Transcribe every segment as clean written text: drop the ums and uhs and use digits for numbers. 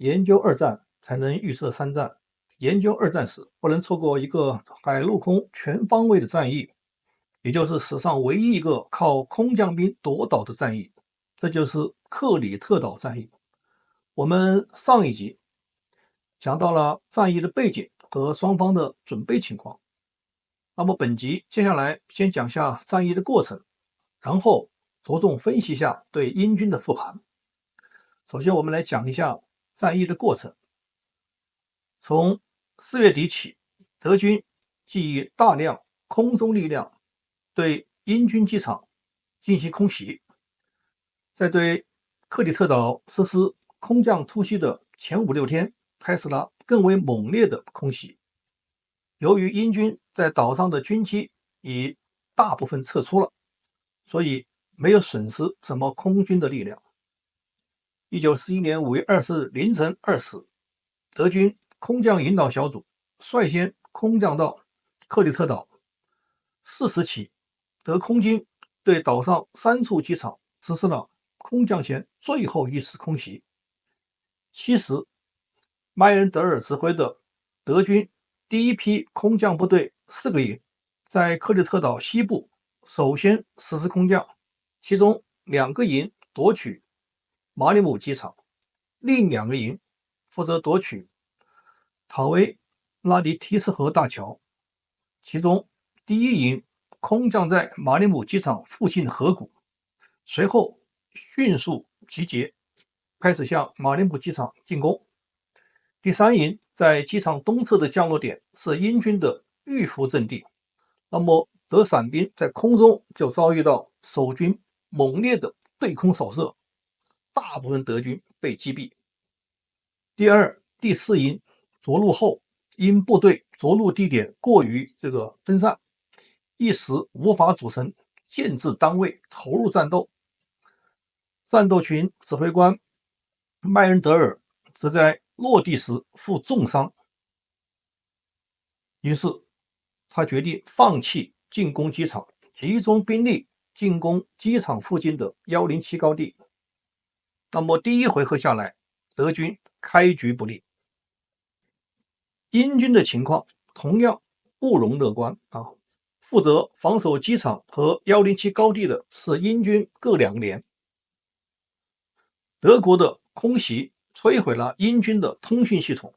研究二战才能预测三战。研究二战时，不能错过一个海陆空全方位的战役，也就是史上唯一一个靠空降兵夺岛的战役，这就是克里特岛战役。我们上一集讲到了战役的背景和双方的准备情况，那么本集接下来先讲下战役的过程，然后着重分析一下对英军的复盘。首先，我们来讲一下战役的过程。从4月底起，德军即以大量空中力量对英军机场进行空袭。在对克里特岛实施空降突袭的前5、6天，开始了更为猛烈的空袭。由于英军在岛上的军机已大部分撤出了，所以没有损失什么空军的力量。1941年5月20日凌晨2时，德军空降引导小组率先空降到克里特岛。4时起，德空军对岛上3处机场实施了空降前最后一次空袭。7时，麦恩德尔指挥的德军第一批空降部队4个营在克里特岛西部首先实施空降，其中2个营夺取马里姆机场，另2个营负责夺取塔维拉迪提斯河大桥。其中第一营空降在马里姆机场附近的河谷，随后迅速集结，开始向马里姆机场进攻。第3营在机场东侧的降落点是英军的预伏阵地，那么德伞兵在空中就遭遇到守军猛烈的对空扫射，大部分德军被击毙。第2、第4营着陆后，因部队着陆地点过于分散，一时无法组成建制单位投入战斗。战斗群指挥官麦恩德尔则在落地时负重伤，于是他决定放弃进攻机场，集中兵力进攻机场附近的107高地。那么第一回合下来，德军开局不利。英军的情况同样不容乐观啊！负责防守机场和107高地的是英军各2个连。德国的空袭摧毁了英军的通讯系统，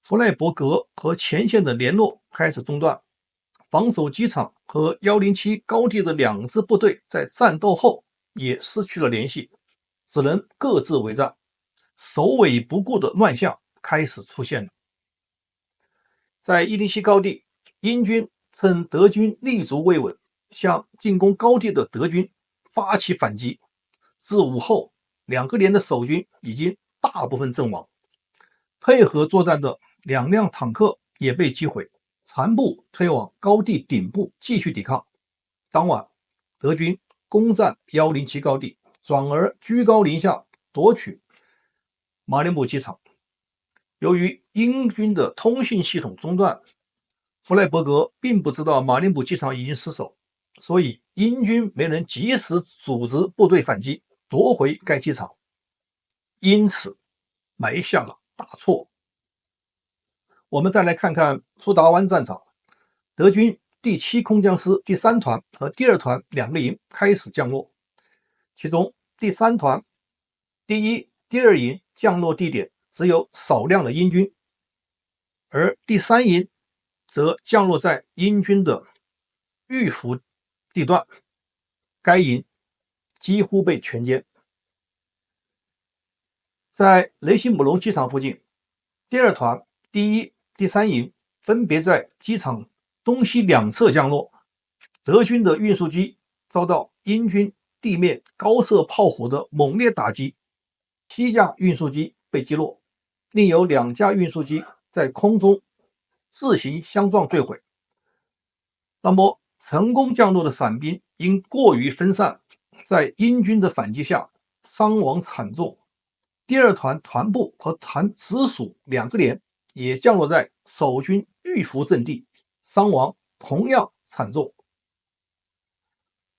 弗赖伯格和前线的联络开始中断。防守机场和107高地的2支部队在战斗后也失去了联系，只能各自为战。首尾不顾的乱象开始出现了。在107高地，英军趁德军立足未稳，向进攻高地的德军发起反击。至午后，2个连的守军已经大部分阵亡，配合作战的2辆坦克也被击毁，残部推往高地顶部继续抵抗。当晚，德军攻占107高地，转而居高临下夺取马里姆机场。由于英军的通讯系统中断，弗赖伯格并不知道马里姆机场已经失守，所以英军没能及时组织部队反击，夺回该机场，因此埋下了大错。我们再来看看苏达湾战场，德军第7空降师第3团和第2团2个营开始降落，其中第3团第1、第2营降落地点只有少量的英军，而第3营则降落在英军的预伏地段，该营几乎被全歼。在雷西姆隆机场附近，第2团第1、第3营分别在机场东西2侧降落，德军的运输机遭到英军地面高射炮火的猛烈打击，7架运输机被击落，另有2架运输机在空中自行相撞坠毁。那么成功降落的伞兵因过于分散，在英军的反击下伤亡惨重。第2团团部和团直属2个连也降落在守军预伏阵地，伤亡同样惨重。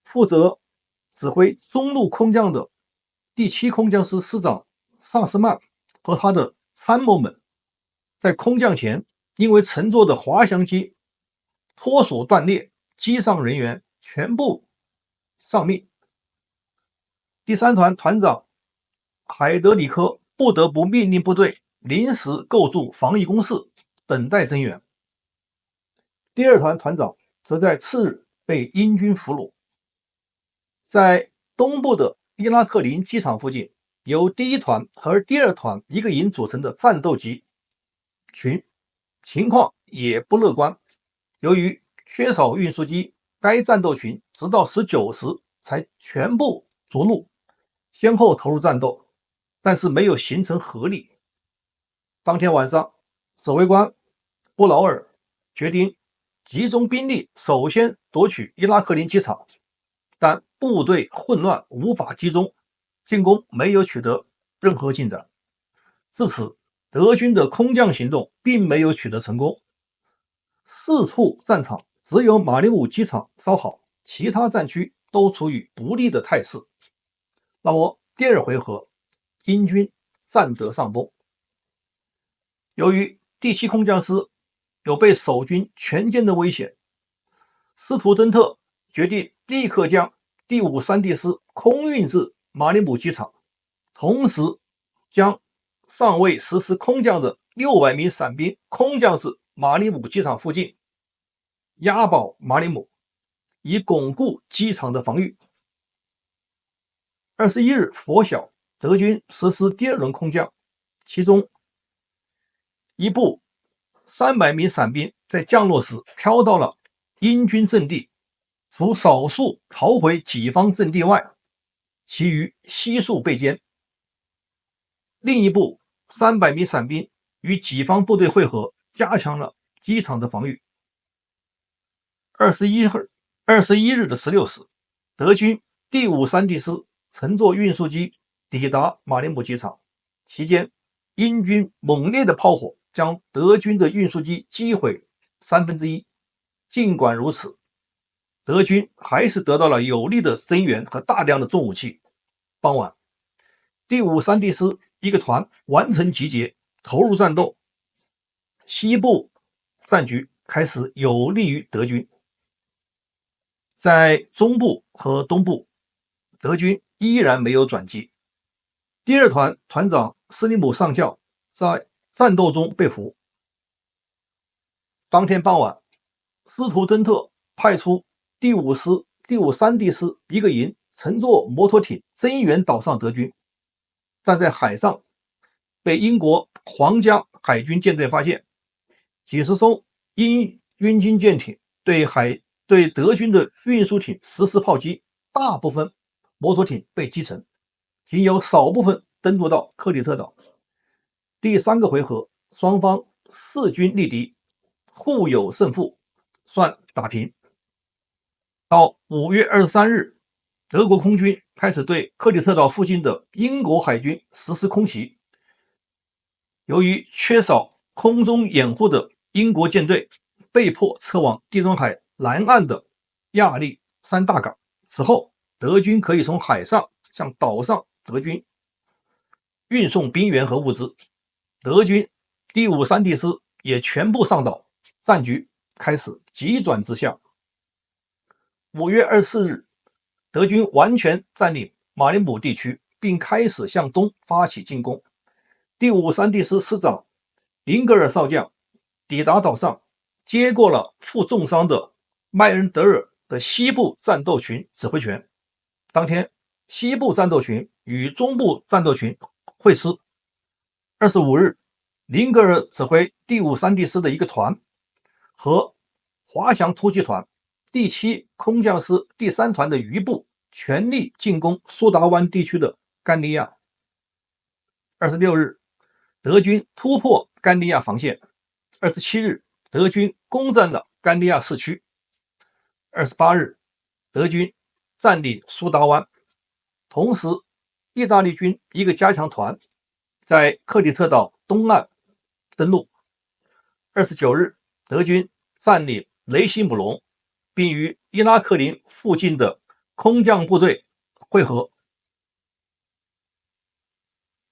负责指挥中路空降的第7空降师师长萨斯曼和他的参谋们在空降前，因为乘坐的滑翔机脱锁断裂，机上人员全部丧命。第三团团长海德里科不得不命令部队临时构筑防御工事，等待增援。第二团团长则在次日被英军俘虏。在东部的伊拉克林机场附近，由第一团和第二团一个营组成的战斗机群情况也不乐观。由于缺少运输机，该战斗群直到19时才全部着陆，先后投入战斗，但是没有形成合力。当天晚上，指挥官布劳尔决定集中兵力，首先夺取伊拉克林机场，但部队混乱，无法集中，进攻没有取得任何进展。至此，德军的空降行动并没有取得成功。四处战场只有马里姆机场稍好，其他战区都处于不利的态势。那么第二回合，英军占得上风。由于第7空降师有被守军全歼的危险，斯图登特决定立刻将第5山地师空运至马里姆机场，同时将尚未实施空降的600名伞兵空降至马里姆机场附近，押保马里姆，以巩固机场的防御。21日拂晓，德军实施第2轮空降，其中一部300名伞兵在降落时飘到了英军阵地，除少数逃回己方阵地外，其余悉数被歼。另一部300名伞兵与己方部队会合，加强了机场的防御。21日的16时，德军第5山地师乘坐运输机抵达马里姆机场，期间英军猛烈的炮火将德军的运输机击毁1/3。尽管如此，德军还是得到了有力的增援和大量的重武器。傍晚，第5山地师一个团完成集结，投入战斗，西部战局开始有利于德军。在中部和东部，德军依然没有转机。第2团团长斯里姆上校在战斗中被俘。当天傍晚，斯图登特派出第5山地师一个营乘坐摩托艇增援岛上德军，但在海上被英国皇家海军舰队发现，几十艘英军舰艇对德军的运输艇实施炮击，大部分摩托艇被击沉，仅有少部分登陆到克里特岛。第3个回合，双方势均力敌，互有胜负，算打平。到5月23日，德国空军开始对克里特岛附近的英国海军实施空袭。由于缺少空中掩护的英国舰队被迫撤往地中海南岸的亚历山大港。此后，德军可以从海上向岛上德军运送兵员和物资。德军第5山地师也全部上岛，战局开始急转直下。5月24日，德军完全占领马里姆地区，并开始向东发起进攻。第5山地师师长林格尔少将抵达岛上，接过了负重伤的麦恩德尔的西部战斗群指挥权。当天，西部战斗群与中部战斗群会师。25日，林格尔指挥第5山地师的一个团和滑翔突击团、第7空降师第3团的余部全力进攻苏达湾地区的甘利亚。26日，德军突破甘利亚防线。27日，德军攻占了甘利亚市区。28日，德军占领苏达湾。同时，意大利军一个加强团在克里特岛东岸登陆。29日，德军占领雷西姆隆，并与伊拉克林附近的空降部队会合。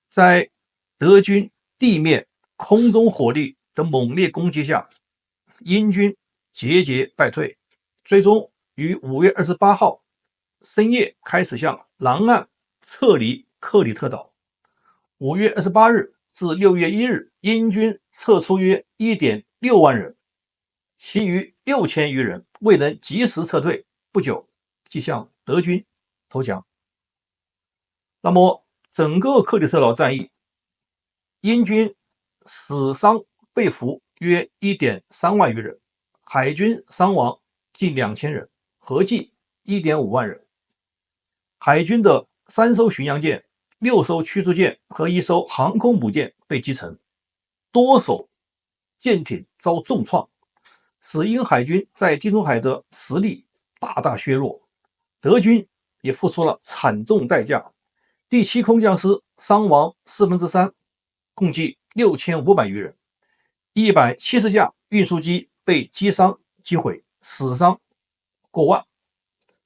在德军地面、空中火力的猛烈攻击下，英军节节败退，最终于5月28号深夜开始向南岸撤离克里特岛。5月28日至6月1日，英军撤出约 1.6 万人，其余6000余人未能及时撤退，不久即向德军投降。那么整个克里特岛战役，英军死伤被俘约 1.3 万余人，海军伤亡近2000人，合计 1.5 万人。海军的3艘巡洋舰、6艘驱逐舰和1艘航空母舰被击沉，多艘舰艇遭重创，使英海军在地中海的实力大大削弱。德军也付出了惨重代价，第7空降师伤亡3%，共计6500余人，170架运输机被击伤击毁，死伤过万。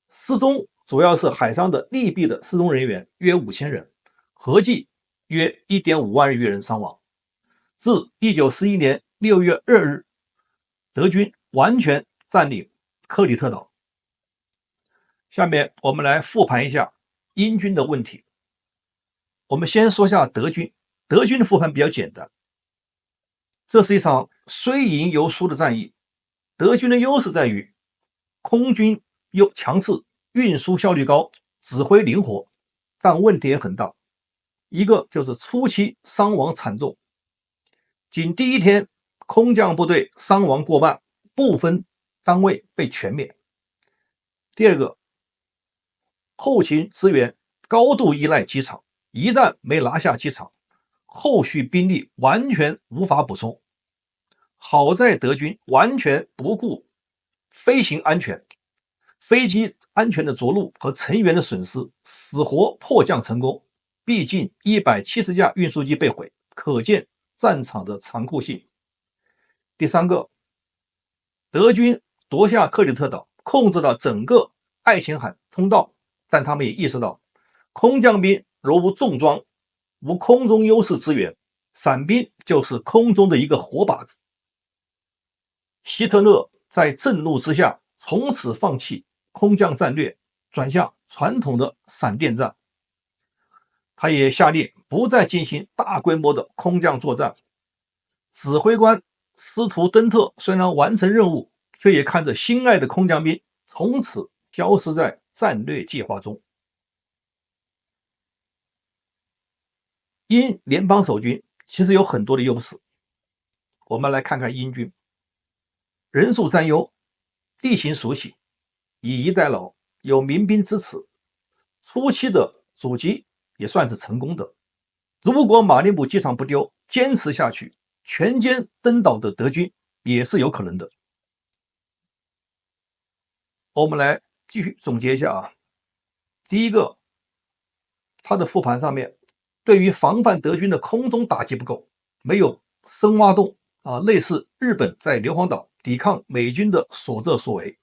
失踪主要是海上的利弊的失踪人员约5000人，合计约 1.5 万余人伤亡。至1941年6月2日，德军完全占领克里特岛。下面我们来复盘一下英军的问题。我们先说下德军，德军的复盘比较简单。这是一场虽赢犹输的战役，德军的优势在于空军强势，运输效率高，指挥灵活，但问题也很大。一个就是初期伤亡惨重，仅第1天空降部队伤亡过半，部分单位被全灭。第二个，后勤支援高度依赖机场，一旦没拿下机场，后续兵力完全无法补充。好在德军完全不顾飞行安全，飞机安全的着陆和成员的损失，死活迫降成功，毕竟170架运输机被毁，可见战场的残酷性。第三个，德军夺下克里特岛，控制了整个爱琴海通道，但他们也意识到，空降兵若无重装，无空中优势支援，伞兵就是空中的一个活靶子。希特勒在震怒之下，从此放弃空降战略，转向传统的闪电战。他也下令不再进行大规模的空降作战。指挥官斯图登特虽然完成任务，却也看着心爱的空降兵从此消失在战略计划中。英联邦守军其实有很多的优势，我们来看看英军。人数占优，地形熟悉，以逸待劳，有民兵支持，初期的阻击也算是成功的。如果马林堡机场不丢，坚持下去，全歼登岛的德军也是有可能的。我们来继续总结一下啊。第一个，他的复盘上面对于防范德军的空中打击不够，没有深挖洞类似日本在硫磺岛抵抗美军的所作所为，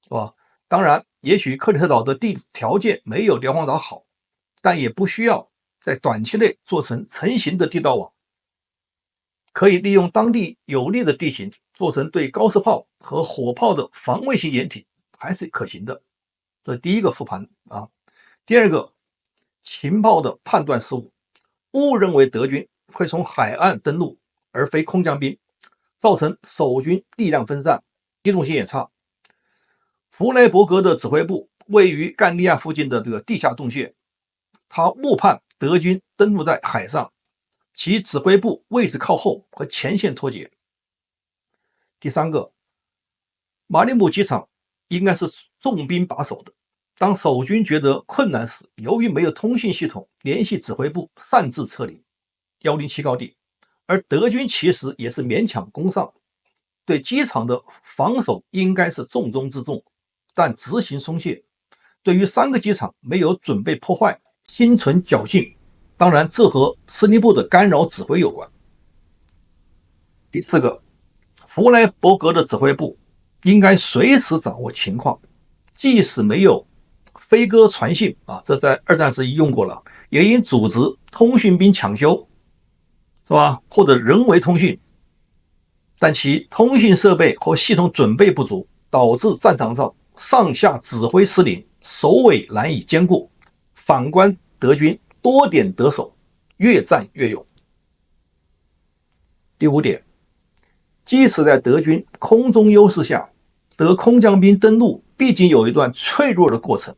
是吧？当然，也许克里特岛的地质条件没有硫磺岛好，但也不需要在短期内做成成型的地道网，可以利用当地有利的地形做成对高射炮和火炮的防卫性掩体，还是可行的。这是第一个复盘啊。第二个，情报的判断失误，误认为德军会从海岸登陆，而非空降兵，造成守军力量分散，机动性也差。弗莱伯格的指挥部位于干利亚附近的这个地下洞穴，他误判德军登陆在海上，其指挥部位置靠后，和前线脱节。第三个，马林堡机场应该是重兵把守的，当守军觉得困难时，由于没有通信系统联系指挥部，擅自撤离107高地，而德军其实也是勉强攻上，对机场的防守应该是重中之重，但执行松懈，对于3个机场没有准备破坏，心存侥幸。当然，这和司令部的干扰指挥有关。第四个，弗莱伯格的指挥部应该随时掌握情况，即使没有飞鸽传信这在二战时用过了，也应组织通讯兵抢修，是吧？或者人为通讯，但其通讯设备和系统准备不足，导致战场上上下指挥失灵，首尾难以兼顾。反观德军多点得手，越战越勇。第5点，即使在德军空中优势下，德空降兵登陆毕竟有一段脆弱的过程，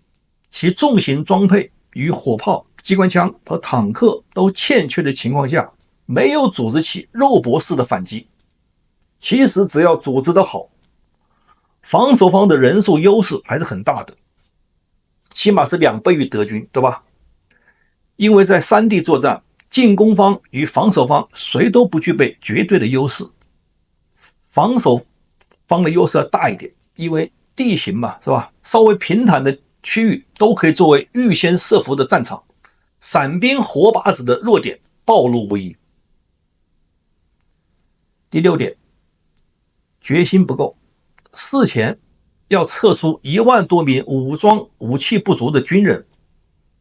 其重型装备与火炮、机关枪和坦克都欠缺的情况下，没有组织起肉搏式的反击。其实只要组织得好，防守方的人数优势还是很大的，起码是2倍于德军，对吧？因为在山地作战，进攻方与防守方谁都不具备绝对的优势，防守方的优势要大一点，因为地形嘛，是吧？稍微平坦的区域都可以作为预先设伏的战场，伞兵活靶子的弱点暴露无遗。第6点，决心不够，事前要撤出1万多名武装武器不足的军人，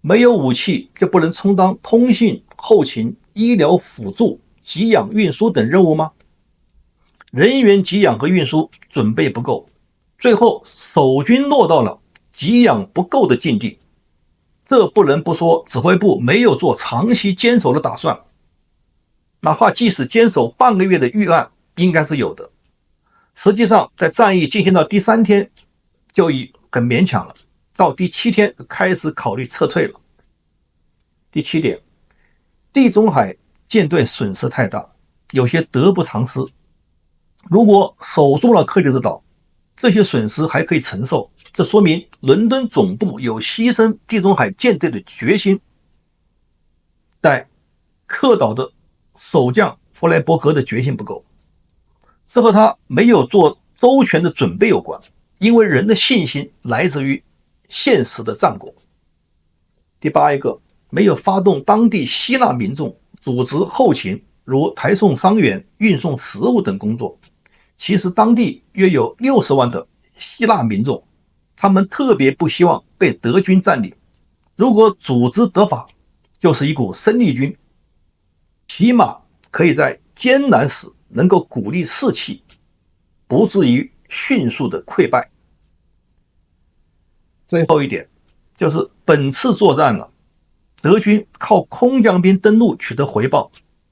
没有武器就不能充当通信、后勤、医疗辅助、给养运输等任务吗？人员给养和运输准备不够，最后守军落到了给养不够的境地，这不能不说指挥部没有做长期坚守的打算，哪怕即使坚守半个月的预案应该是有的，实际上在战役进行到第3天就已很勉强了，到第7天开始考虑撤退了。第7点，地中海舰队损失太大，有些得不偿失。如果守住了克里特岛，这些损失还可以承受，这说明伦敦总部有牺牲地中海舰队的决心。但克岛的守将弗莱伯格的决心不够，这和他没有做周全的准备有关，因为人的信心来自于现实的战果。第8个，没有发动当地希腊民众组织后勤，如抬送伤员、运送食物等工作。其实当地约有60万的希腊民众，他们特别不希望被德军占领，如果组织得法，就是一股生力军，起码可以在艰难时能够鼓励士气，不至于迅速的溃败。最后一点就是本次作战了，德军靠空降兵登陆取得回报，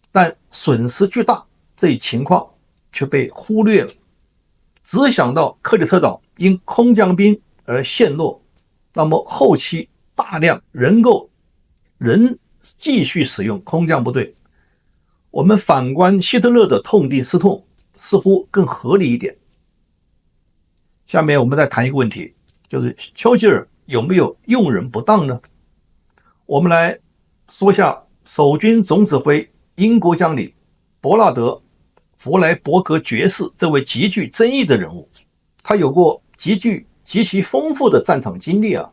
但损失巨大，这一情况却被忽略了，只想到克里特岛因空降兵而陷落，那么后期大量仍继续使用空降部队。我们反观希特勒的痛定思痛，似乎更合理一点。下面我们再谈一个问题，就是丘吉尔有没有用人不当呢？我们来说一下守军总指挥英国将领伯纳德·弗莱伯格爵士这位极具争议的人物。他有过极其丰富的战场经历啊，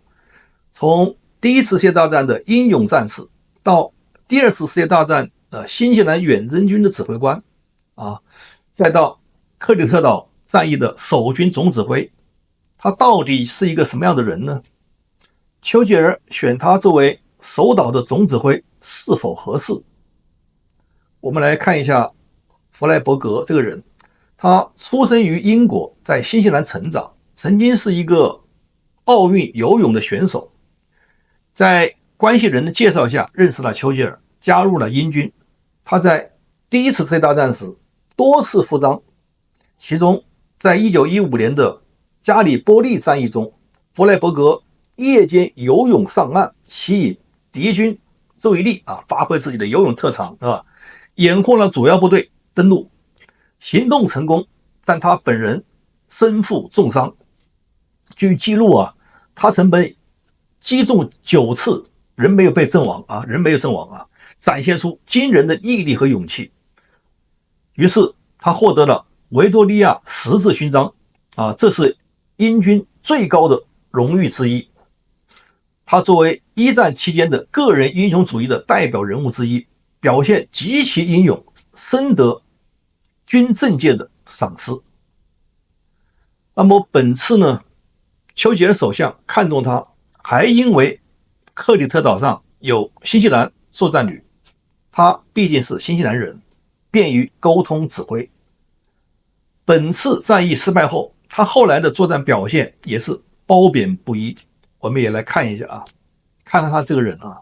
从第一次世界大战的英勇战士，到第二次世界大战新西兰远征军的指挥官啊，再到克里特岛战役的守军总指挥，他到底是一个什么样的人呢？丘吉尔选他作为守岛的总指挥是否合适？我们来看一下弗莱伯格这个人，他出生于英国，在新西兰成长，曾经是一个奥运游泳的选手，在关系人的介绍下认识了丘吉尔，加入了英军。他在第一次世界大战时多次负伤，其中在1915年的加里波利战役中，弗莱伯格夜间游泳上岸，吸引敌军注意力发挥自己的游泳特长，掩护了主要部队登陆，行动成功，但他本人身负重伤。据记录他曾被击中9次，人没有阵亡，展现出惊人的毅力和勇气。于是他获得了维多利亚十字勋章这是英军最高的荣誉之一。他作为一战期间的个人英雄主义的代表人物之一，表现极其英勇，深得军政界的赏识。那么本次呢，丘吉尔首相看中他，还因为克里特岛上有新西兰作战旅，他毕竟是新西兰人，便于沟通指挥。本次战役失败后，他后来的作战表现也是褒贬不一。我们也来看一下啊，看看他这个人啊。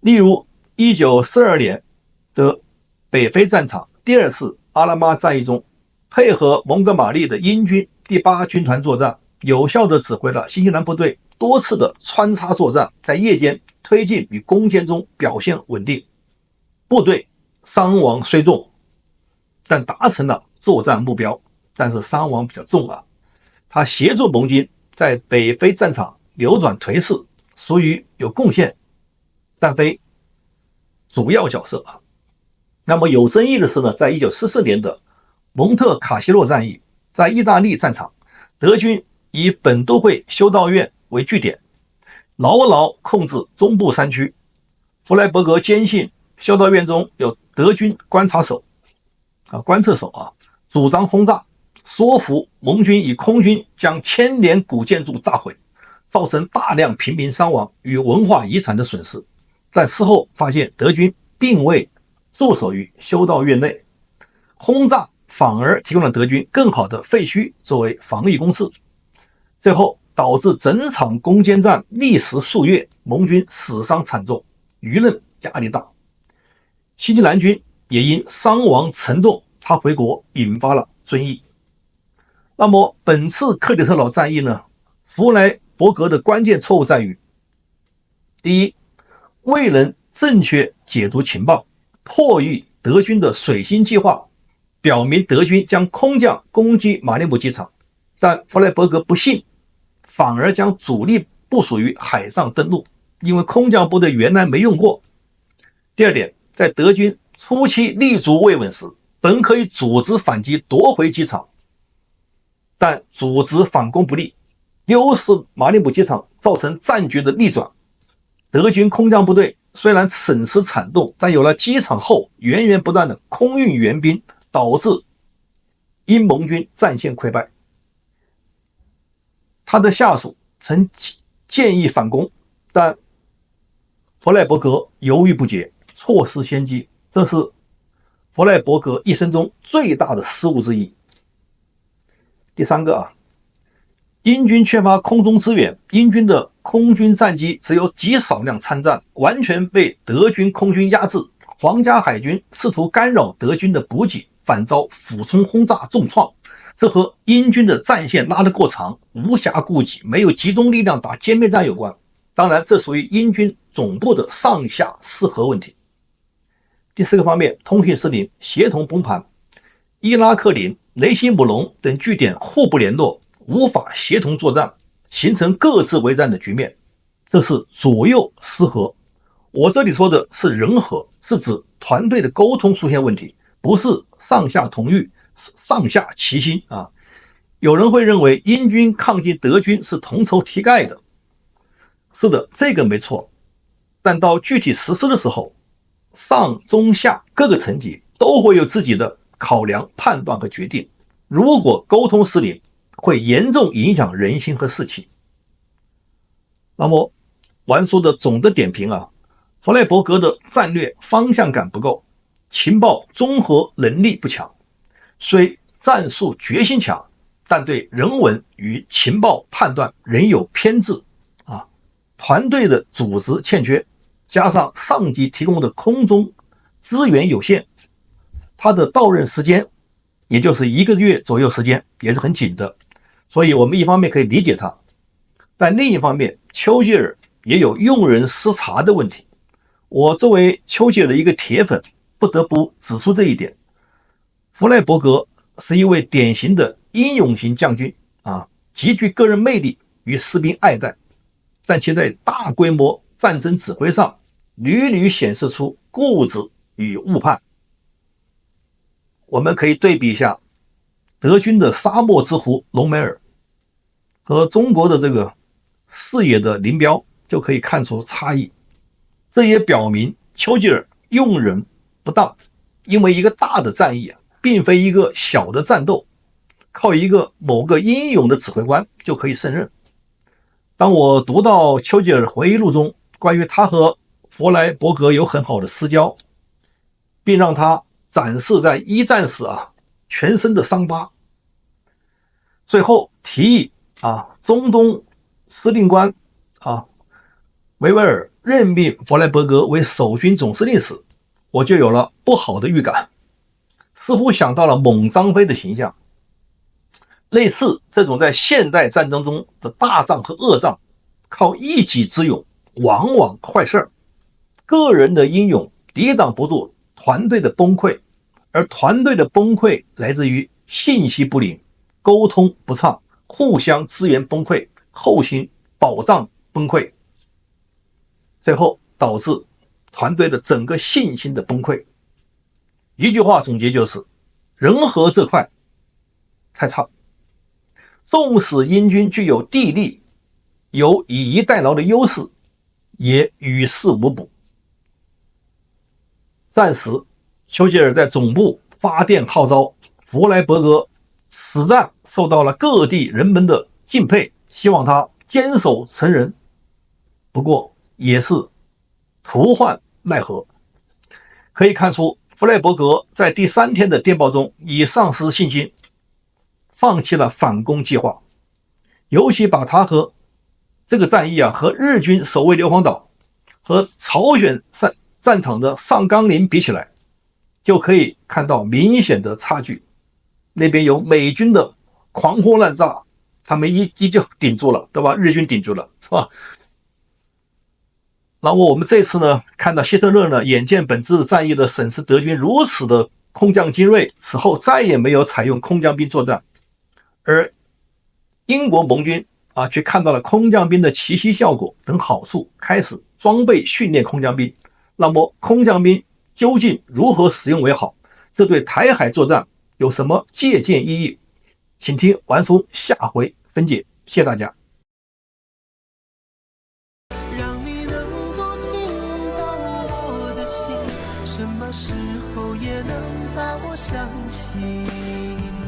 例如1942年的北非战场第二次阿拉玛战役中，配合蒙哥马利的英军第8军团作战，有效地指挥了新西兰部队多次的穿插作战，在夜间推进与攻坚中表现稳定，部队伤亡虽重，但达成了作战目标，但是伤亡比较重啊。他协助盟军在北非战场扭转颓势，属于有贡献，但非主要角色啊。那么有争议的是呢，在1944年的蒙特卡西诺战役，在意大利战场，德军以本都会修道院为据点，牢牢控制中部山区。弗莱伯格坚信修道院中有德军观测手主张轰炸，说服盟军以空军将千年古建筑炸毁，造成大量平民伤亡与文化遗产的损失。但事后发现德军并未驻守于修道院内，轰炸反而提供了德军更好的废墟作为防御工事，最后导致整场攻坚战历时数月，盟军死伤惨重，舆论压力大。新西兰军也因伤亡沉重，他回国引发了争议。那么本次克里特岛战役呢，弗莱伯格的关键错误在于：第一，未能正确解读情报，迫于德军的水星计划表明德军将空降攻击马里姆机场，但弗莱伯格不信，反而将主力部署于海上登陆，因为空降部队原来没用过。第二点，在德军初期立足未稳时，本可以组织反击夺回机场，但组织反攻不利，丢失马里姆机场，造成战局的逆转。德军空降部队虽然损失惨重，但有了机场后源源不断的空运援兵，导致英盟军战线溃败。他的下属曾建议反攻，但弗莱伯格犹豫不决，错失先机，这是弗莱伯格一生中最大的失误之一。第三个英军缺乏空中支援，英军的空军战机只有极少量参战，完全被德军空军压制。皇家海军试图干扰德军的补给，反遭俯冲轰炸重创，这和英军的战线拉得过长，无暇顾及，没有集中力量打歼灭战有关。当然，这属于英军总部的上下失和问题。第四个方面，通讯失灵，协同崩盘。伊拉克林、雷西姆隆等据点互不联络，无法协同作战，形成各自为战的局面，这是左右失和。我这里说的是人和，是指团队的沟通出现问题，不是上下同欲、上下齐心啊。有人会认为英军抗击德军是同仇敌忾的，是的，这个没错，但到具体实施的时候，上中下各个层级都会有自己的考量、判断和决定。如果沟通失灵，会严重影响人心和士气。那么完书的总的点评弗莱伯格的战略方向感不够，情报综合能力不强，虽战术决心强，但对人文与情报判断仍有偏执团队的组织欠缺，加上上级提供的空中资源有限，他的到任时间也就是1个月左右时间，也是很紧的。所以我们一方面可以理解他，但另一方面丘吉尔也有用人失察的问题。我作为丘吉尔的一个铁粉，不得不指出这一点。弗莱伯格是一位典型的英勇型将军极具个人魅力与士兵爱戴，但其在大规模战争指挥上屡屡显示出固执与误判。我们可以对比一下德军的沙漠之狐隆美尔和中国的这个视野的林彪，就可以看出差异。这也表明丘吉尔用人不当，因为一个大的战役并非一个小的战斗，靠一个某个英勇的指挥官就可以胜任。当我读到丘吉尔回忆录中关于他和弗莱伯格有很好的私交，并让他展示在一战时全身的伤疤。最后提议中东司令官维维尔任命弗莱伯格为守军总司令时，我就有了不好的预感，似乎想到了猛张飞的形象。类似这种在现代战争中的大仗和恶仗，靠一己之勇往往坏事儿，个人的英勇抵挡不住团队的崩溃，而团队的崩溃来自于信息不灵、沟通不畅、互相支援崩溃、后勤保障崩溃，最后导致团队的整个信心的崩溃。一句话总结就是，人和这块太差。纵使英军具有地利，有以逸待劳的优势，也于事无补。战时，丘吉尔在总部发电号召弗莱伯格，此战受到了各地人们的敬佩，希望他坚守成仁。不过也是徒唤奈何。可以看出，弗莱伯格在第3天的电报中已丧失信心，放弃了反攻计划。尤其把他和这个战役和日军守卫硫磺岛和朝鲜战场的上甘岭比起来，就可以看到明显的差距。那边有美军的狂轰滥炸，他们依旧顶住了，对吧？日军顶住了，是吧？然后我们这次呢，看到希特勒呢，眼见本次战役的损失德军如此的空降精锐，此后再也没有采用空降兵作战，而英国盟军却看到了空降兵的奇袭效果等好处，开始装备训练空降兵。那么空降兵究竟如何使用为好？这对台海作战有什么借鉴意义？请听完叔下回分解。谢谢大家。让你能够听到我的心，什么时候也能把我想起。